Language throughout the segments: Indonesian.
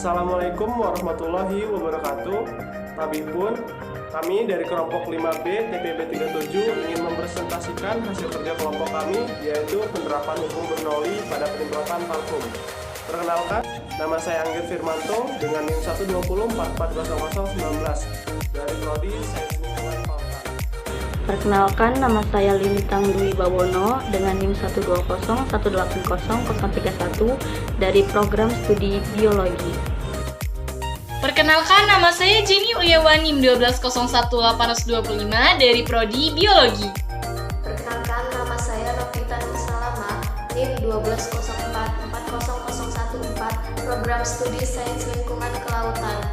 Assalamualaikum warahmatullahi wabarakatuh. Tabipun, kami dari kelompok 5B TPB 37 ingin mempresentasikan hasil kerja kelompok kami, yaitu penerapan hukum Bernoulli pada penyemprotan parfum. Perkenalkan, nama saya Anggir Firmanto dengan NIM 120440019 dari Prodi Sains Lingkungan Fakultas. Perkenalkan, nama saya Lintang Dwi Bawono dengan NIM 120180031 dari Program Studi Biologi. Perkenalkan, nama saya Jenny Uyawan NIM 1201825 dari Prodi Biologi. Perkenalkan, nama saya Novita Nursalama NIM 120440014 Program Studi Sains Lingkungan Kelautan.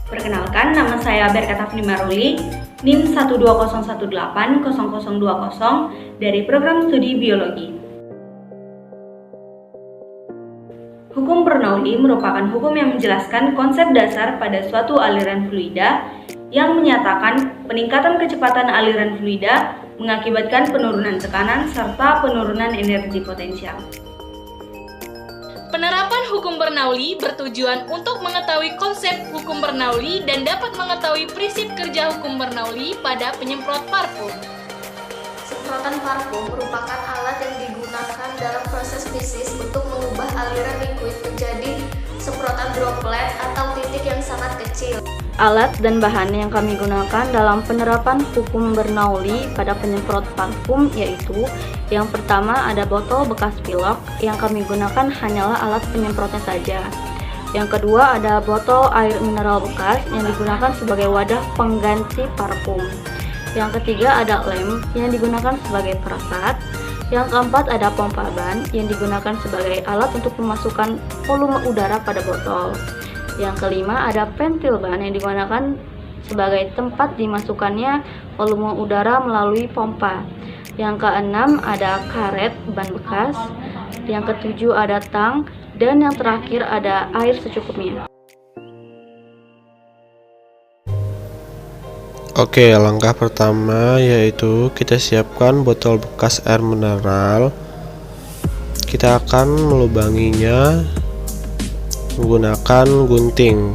Perkenalkan, nama saya Berkatafni Maruli NIM 120180020 dari Program Studi Biologi. Hukum Bernoulli merupakan hukum yang menjelaskan konsep dasar pada suatu aliran fluida yang menyatakan peningkatan kecepatan aliran fluida mengakibatkan penurunan tekanan serta penurunan energi potensial. Penerapan hukum Bernoulli bertujuan untuk mengetahui konsep hukum Bernoulli dan dapat mengetahui prinsip kerja hukum Bernoulli pada penyemprot parfum. Semprotan parfum merupakan alat yang digunakan dalam proses fisis untuk mengubah aliran liquid menjadi semprotan droplet atau titik yang sangat kecil. Alat dan bahan yang kami gunakan dalam penerapan hukum Bernoulli pada penyemprot parfum yaitu yang pertama ada botol bekas pilok yang kami gunakan hanyalah alat penyemprotnya saja. Yang kedua ada botol air mineral bekas yang digunakan sebagai wadah pengganti parfum. Yang ketiga ada lem yang digunakan sebagai perekat. Yang keempat ada pompa ban yang digunakan sebagai alat untuk memasukkan volume udara pada botol. Yang kelima ada pentil ban yang digunakan sebagai tempat dimasukkannya volume udara melalui pompa. Yang keenam ada karet ban bekas. Yang ketujuh ada tang dan yang terakhir ada air secukupnya. Oke, langkah pertama yaitu kita siapkan botol bekas air mineral. Kita akan melubanginya menggunakan gunting.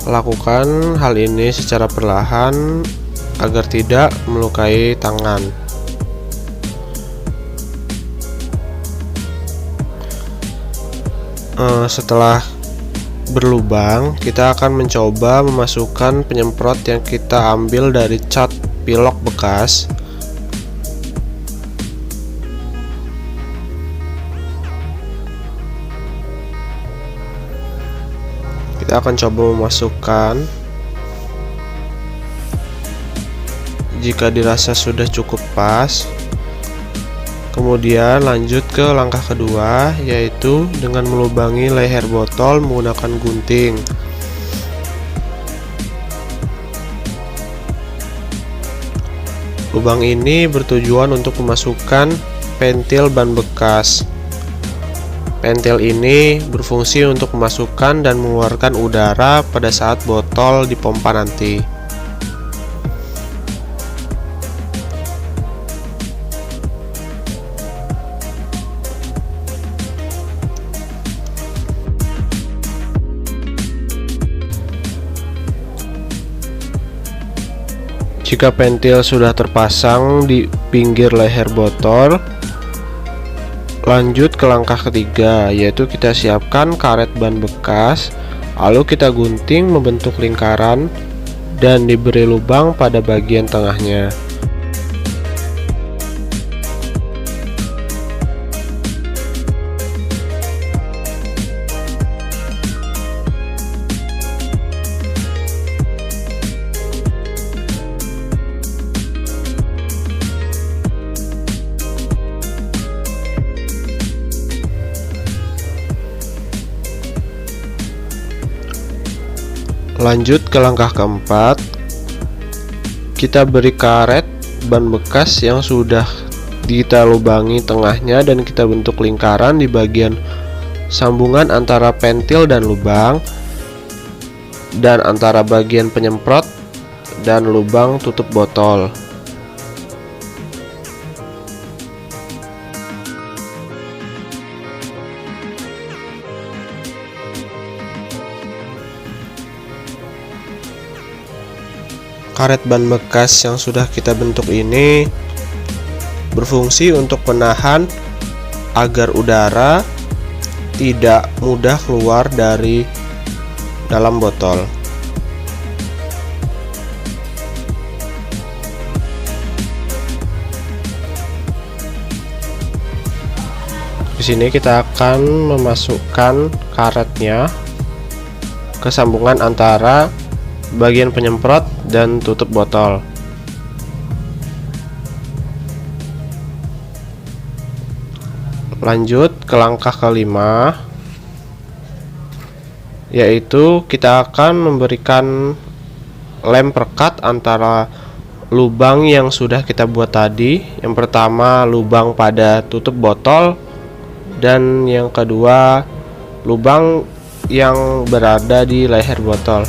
Lakukan hal ini secara perlahan agar tidak melukai tangan. Setelah berlubang, kita akan mencoba memasukkan penyemprot yang kita ambil dari cat pilok bekas. Kita akan coba memasukkan. Jika dirasa sudah cukup pas, kemudian lanjut ke langkah kedua, yaitu dengan melubangi leher botol menggunakan gunting. Lubang ini bertujuan untuk memasukkan pentil ban bekas. Pentil ini berfungsi untuk memasukkan dan mengeluarkan udara pada saat botol dipompa nanti. Jika pentil sudah terpasang di pinggir leher botol, lanjut ke langkah ketiga, yaitu kita siapkan karet ban bekas, lalu kita gunting membentuk lingkaran dan diberi lubang pada bagian tengahnya. Lanjut ke langkah keempat, kita beri karet ban bekas yang sudah kita lubangi tengahnya dan kita bentuk lingkaran di bagian sambungan antara pentil dan lubang, dan antara bagian penyemprot dan lubang tutup botol. Karet ban bekas yang sudah kita bentuk ini berfungsi untuk menahan agar udara tidak mudah keluar dari dalam botol. Di sini kita akan memasukkan karetnya ke sambungan antara bagian penyemprot dan tutup botol. Lanjut ke langkah kelima, yaitu kita akan memberikan lem perekat antara lubang yang sudah kita buat tadi. Yang pertama lubang pada tutup botol, dan yang kedua lubang yang berada di leher botol.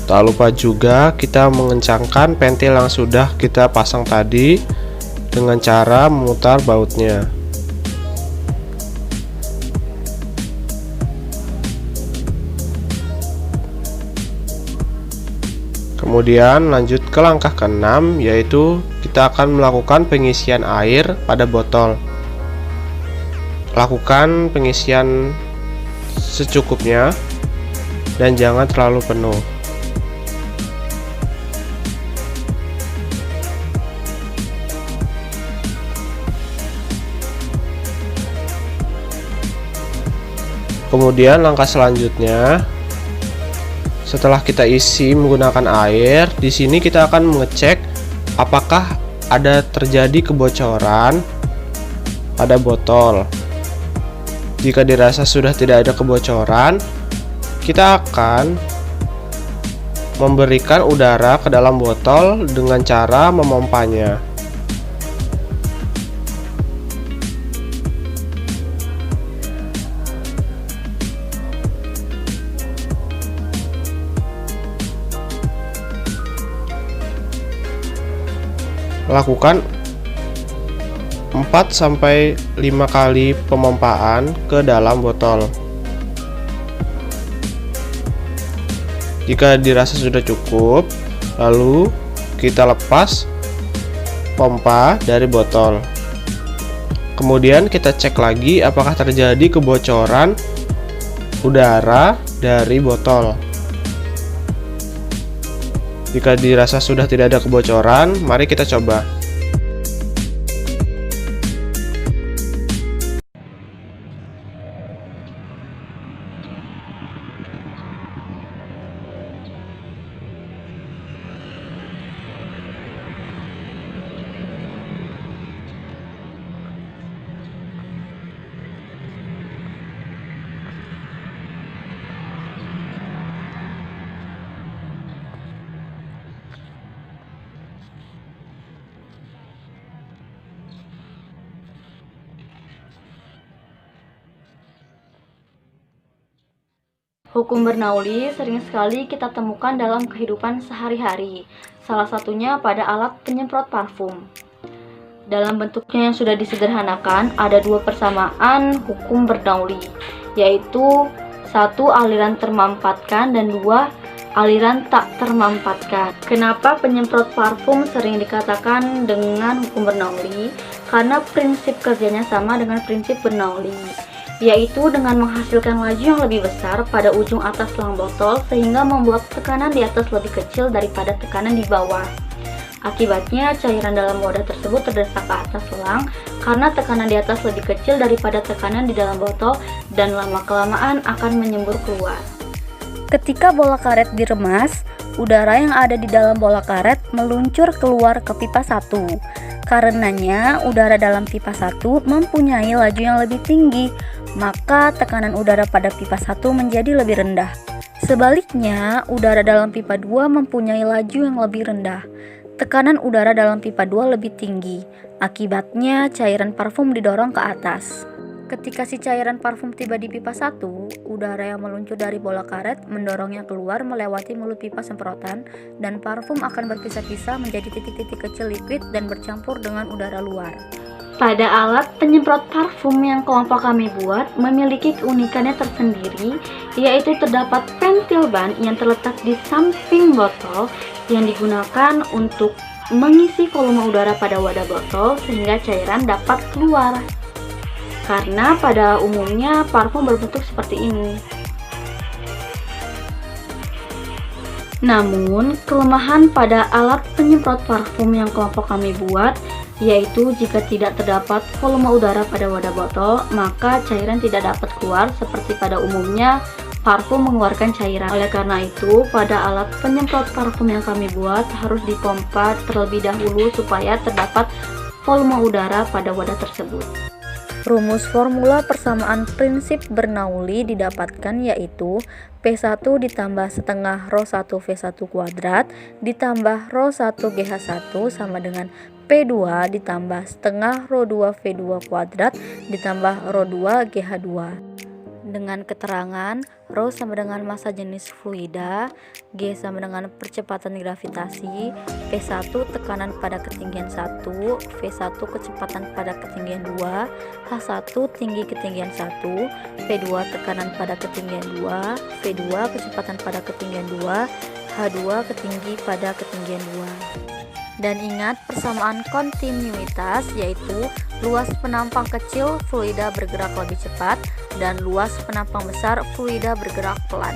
Tak lupa juga kita mengencangkan pentil yang sudah kita pasang tadi dengan cara memutar bautnya. Kemudian lanjut ke langkah ke-6, yaitu kita akan melakukan pengisian air pada botol. Lakukan pengisian secukupnya dan jangan terlalu penuh. Kemudian langkah selanjutnya, setelah kita isi menggunakan air, di sini kita akan mengecek apakah ada terjadi kebocoran pada botol. Jika dirasa sudah tidak ada kebocoran, kita akan memberikan udara ke dalam botol dengan cara memompanya. Lakukan 4-5 kali pemompaan ke dalam botol. Jika dirasa sudah cukup, lalu kita lepas pompa dari botol. Kemudian kita cek lagi apakah terjadi kebocoran udara dari botol. Jika dirasa sudah tidak ada kebocoran, mari kita coba. Hukum Bernoulli sering sekali kita temukan dalam kehidupan sehari-hari, salah satunya pada alat penyemprot parfum. Dalam bentuknya yang sudah disederhanakan, ada dua persamaan hukum Bernoulli, yaitu satu aliran termampatkan dan dua aliran tak termampatkan. Kenapa penyemprot parfum sering dikatakan dengan hukum Bernoulli? Karena prinsip kerjanya sama dengan prinsip Bernoulli, yaitu dengan menghasilkan laju yang lebih besar pada ujung atas selang botol sehingga membuat tekanan di atas lebih kecil daripada tekanan di bawah. Akibatnya cairan dalam wadah tersebut terdesak ke atas selang karena tekanan di atas lebih kecil daripada tekanan di dalam botol dan lama-kelamaan akan menyembur keluar. Ketika bola karet diremas, udara yang ada di dalam bola karet meluncur keluar ke pipa 1. Karenanya, udara dalam pipa 1 mempunyai laju yang lebih tinggi, maka tekanan udara pada pipa 1 menjadi lebih rendah. Sebaliknya, udara dalam pipa 2 mempunyai laju yang lebih rendah. Tekanan udara dalam pipa 2 lebih tinggi. Akibatnya, cairan parfum didorong ke atas. Ketika si cairan parfum tiba di pipa 1, udara yang meluncur dari bola karet mendorongnya keluar melewati mulut pipa semprotan, dan parfum akan berpisah-pisah menjadi titik-titik kecil liquid dan bercampur dengan udara luar. Pada alat penyemprot parfum yang kelompok kami buat memiliki keunikannya tersendiri, yaitu terdapat pentil ban yang terletak di samping botol yang digunakan untuk mengisi volume udara pada wadah botol sehingga cairan dapat keluar. Karena pada umumnya parfum berbentuk seperti ini. Namun, kelemahan pada alat penyemprot parfum yang kelompok kami buat yaitu jika tidak terdapat volume udara pada wadah botol, maka cairan tidak dapat keluar seperti pada umumnya parfum mengeluarkan cairan. Oleh karena itu, pada alat penyemprot parfum yang kami buat harus dipompa terlebih dahulu supaya terdapat volume udara pada wadah tersebut. Rumus formula persamaan prinsip Bernoulli didapatkan yaitu P1 ditambah setengah ρ 1 V1 kuadrat ditambah ρ 1 GH1 sama dengan P2 ditambah setengah ρ 2 V2 kuadrat ditambah ρ 2 GH2. Dengan keterangan ρ sama dengan massa jenis fluida, G sama dengan percepatan gravitasi, P1 tekanan pada ketinggian 1, V1 kecepatan pada ketinggian 2, H1 tinggi ketinggian 1, P2 tekanan pada ketinggian 2, V2 kecepatan pada ketinggian 2, H2 ketinggi pada ketinggian 2. Dan ingat persamaan kontinuitas yaitu luas penampang kecil fluida bergerak lebih cepat dan luas penampang besar fluida bergerak pelan.